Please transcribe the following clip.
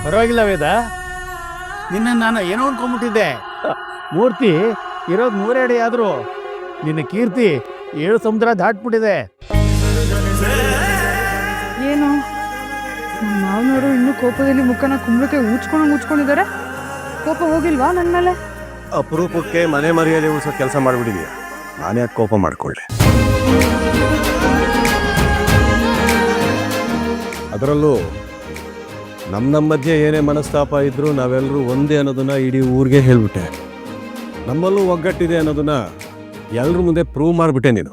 ಪರವಾಗಿಲ್ಲ ವೇದ, ನಿನ್ನ ನಾನು ಏನೋ ಅನ್ಕೊಂಡ್ಬಿಟ್ಟಿದ್ದೆ. ಮೂರ್ತಿ ಇರೋದು 3 ಅಡಿ ಆದರೂ ನಿನ್ನ ಕೀರ್ತಿ 7 ಸಮುದ್ರ ದಾಟ್ಬಿಟ್ಟಿದೆ. ಏನು ಮಾವನವರು ಇನ್ನೂ ಕೋಪದಲ್ಲಿ ಮುಖನ ಕುಂಬಳಕ್ಕೆ ಊಚ್ಕೊಂಡಿದ್ದಾರೆ. ಕೋಪ ಹೋಗಿಲ್ವಾ ನನ್ನ ಮೇಲೆ? ಅಪರೂಪಕ್ಕೆ ಮನೆ ಮರ್ಯಾದೆ ಉಳಿಸೋ ಕೆಲಸ ಮಾಡಿಬಿಟ್ಟಿದೀಯ. ನಾನೇ ಕೋಪ ಮಾಡ್ಕೊಳ್ಳೆ. ಅದರಲ್ಲೂ ನಮ್ಮ ಮಧ್ಯೆ ಏನೇ ಮನಸ್ತಾಪ ಇದ್ರೂ ನಾವೆಲ್ಲರೂ ಒಂದೇ ಅನ್ನೋದನ್ನ ಇಡೀ ಊರಿಗೆ ಹೇಳ್ಬಿಟ್ಟೆ. ನಮ್ಮಲ್ಲೂ ಒಗ್ಗಟ್ಟಿದೆ ಅನ್ನೋದನ್ನ ಎಲ್ಲರ ಮುಂದೆ ಪ್ರೂವ್ ಮಾಡಿಬಿಟ್ಟೆ ನೀನು.